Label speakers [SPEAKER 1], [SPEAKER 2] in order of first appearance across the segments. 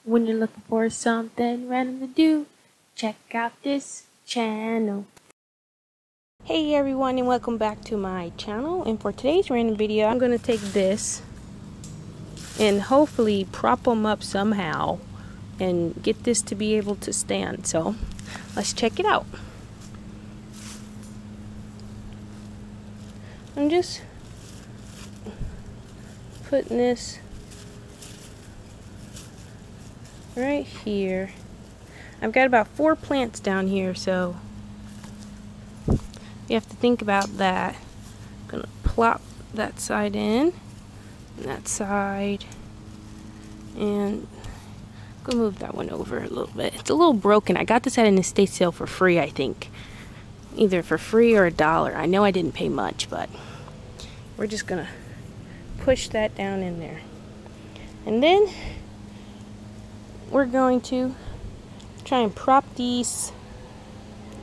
[SPEAKER 1] When you're looking for something random to do, check out this channel. Hey everyone, and welcome back to my channel. And for today's random video, I'm going to take this and hopefully prop them up somehow and get this to be able to stand. So let's check it out. I'm just putting this right here. I've got about 4 plants down here, so you have to think about that. I'm gonna plop that side in, and that side, and I'm gonna move that one over a little bit. It's a little broken. I got this at an estate sale for free, I think. Either for free or $1. I know I didn't pay much, but we're just gonna push that down in there. And then we're going to try and prop these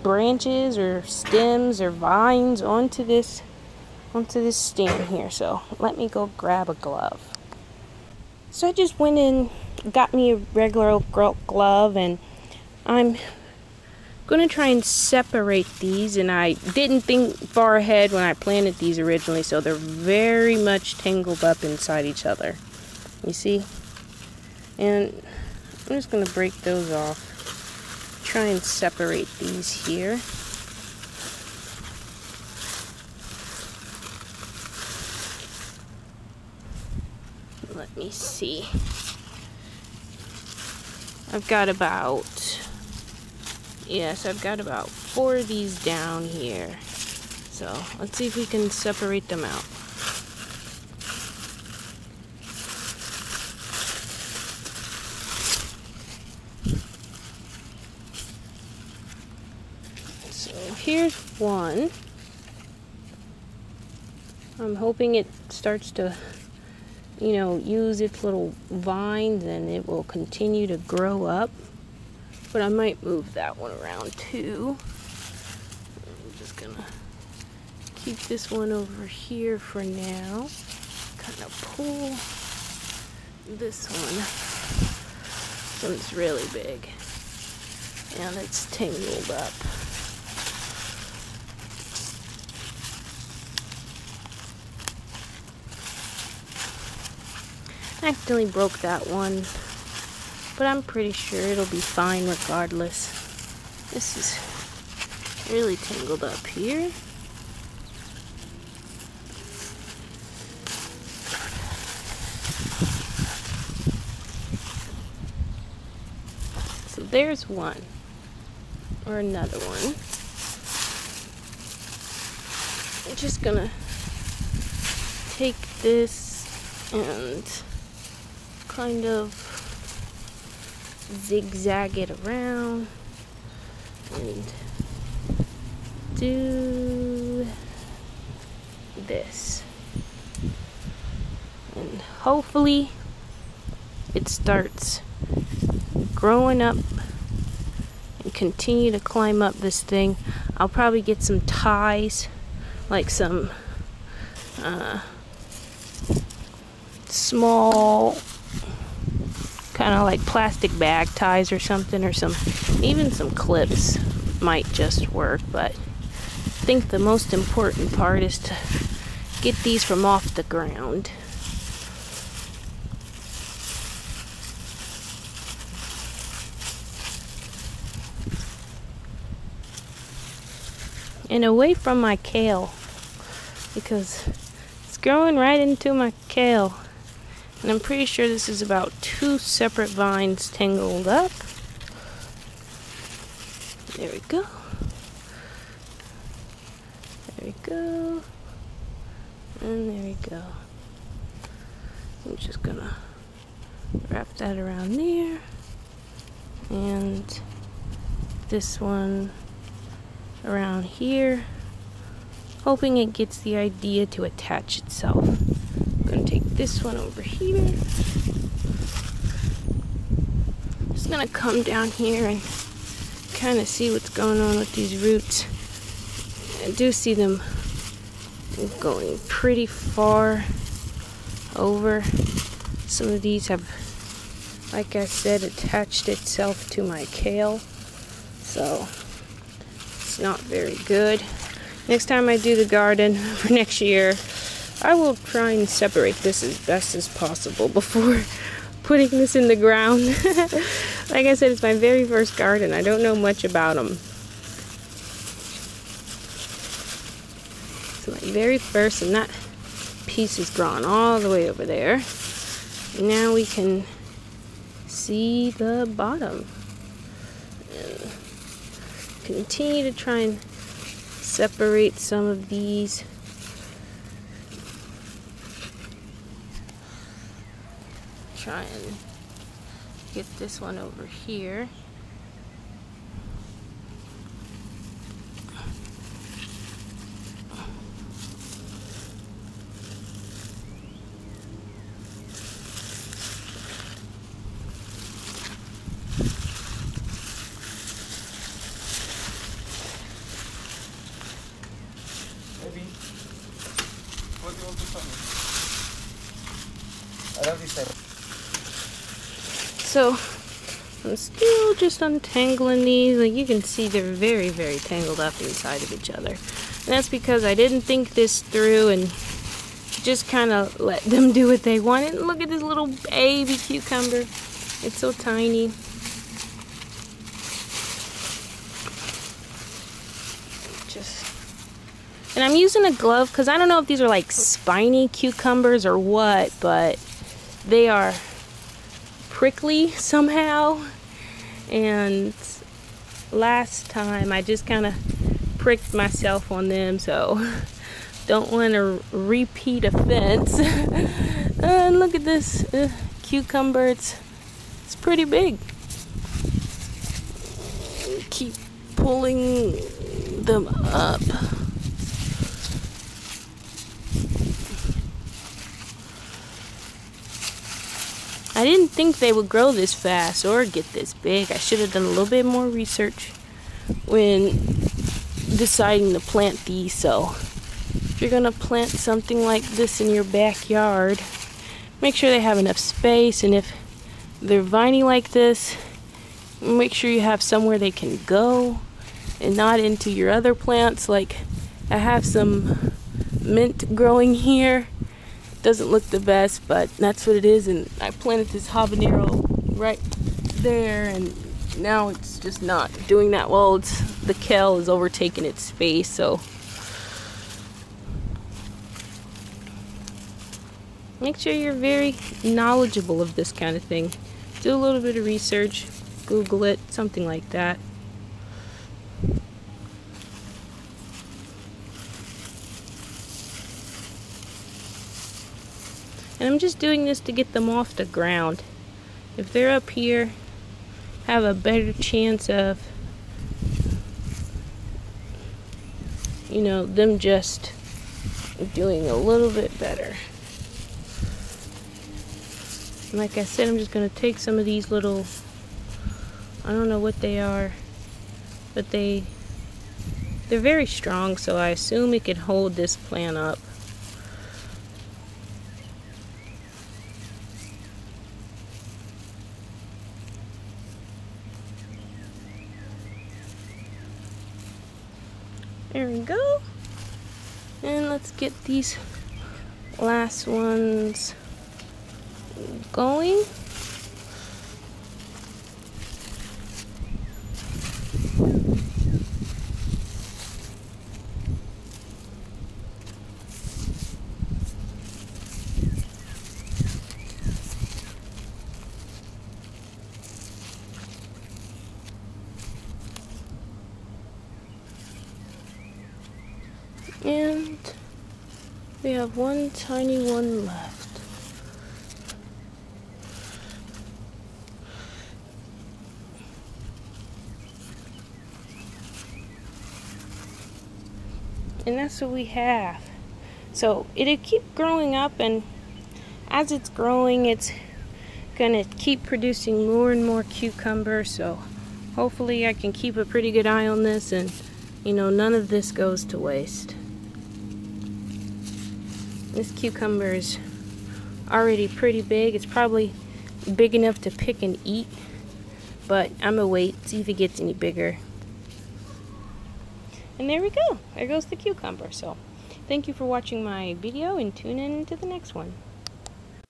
[SPEAKER 1] branches or stems or vines onto this stand here. So let me go grab a glove. So I just went and got me a regular glove, and I'm gonna try and separate these, and I didn't think far ahead when I planted these originally, so they're very much tangled up inside each other, you see. And I'm just gonna break those off, try and separate these here. Let me see. I've got about 4 of these down here. So let's see if we can separate them out. So here's one. I'm hoping it starts to, use its little vines and it will continue to grow up. But I might move that one around too. I'm just gonna keep this one over here for now. Kind of pull this one. This one's really big. And it's tangled up. I accidentally broke that one, but I'm pretty sure it'll be fine regardless. This is really tangled up here. So there's one, or another one. I'm just gonna take this and kind of zigzag it around and do this, and hopefully it starts growing up and continue to climb up this thing. I'll probably get some ties, like some small kind of like plastic bag ties or something, or even some clips might just work. But I think the most important part is to get these from off the ground. And away from my kale, because it's growing right into my kale. And I'm pretty sure this is about 2 separate vines tangled up. There we go. There we go. And there we go. I'm just gonna wrap that around there. And this one around here. Hoping it gets the idea to attach itself. I'm gonna take this one over here. Just gonna come down here and kind of see what's going on with these roots. I do see them going pretty far over. Some of these have like I said, attached itself to my kale, so it's not very good. Next time I do the garden for next year, I will try and separate this as best as possible before putting this in the ground. Like I said, it's my very first garden. I don't know much about them. It's my very first, and that piece is drawn all the way over there. Now we can see the bottom. And continue to try and separate some of these. Try and get this one over here.
[SPEAKER 2] Maybe. What do you want to tell me? I love this side.
[SPEAKER 1] So I'm still just untangling these. Like you can see, they're very, very tangled up inside of each other. And that's because I didn't think this through and just kind of let them do what they wanted. And look at this little baby cucumber. It's so tiny. And I'm using a glove because I don't know if these are like spiny cucumbers or what, but they are prickly somehow. And last time I just kind of pricked myself on them, so don't want to repeat offense. And look at this cucumber, it's pretty big. Keep pulling them up. I didn't think they would grow this fast or get this big. I should have done a little bit more research when deciding to plant these. So if you're gonna plant something like this in your backyard, make sure they have enough space, and if they're viney like this, make sure you have somewhere they can go and not into your other plants. Like I have some mint growing here. Doesn't look the best, but that's what it is. And I planted this habanero right there, and now it's just not doing that well. The kale is overtaking its space. So make sure you're very knowledgeable of this kind of thing. Do a little bit of research, Google it, something like that. And I'm just doing this to get them off the ground. If they're up here, have a better chance of, you know, them just doing a little bit better. And like I said, I'm just going to take some of these little, I don't know what they are, but they're very strong, so I assume it can hold this plant up. There we go. And let's get these last ones going. And we have one tiny one left. And that's what we have. So it'll keep growing up, and as it's growing, it's gonna keep producing more and more cucumbers. So hopefully I can keep a pretty good eye on this, and you know, none of this goes to waste. This cucumber is already pretty big. It's probably big enough to pick and eat, but I'm gonna wait, see if it gets any bigger. And there we go. There goes the cucumber. So thank you for watching my video, and tune in to the next one.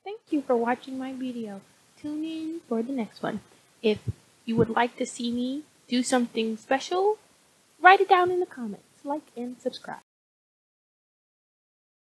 [SPEAKER 1] Thank you for watching my video. Tune in for the next one. If you would like to see me do something special, write it down in the comments. Like and subscribe.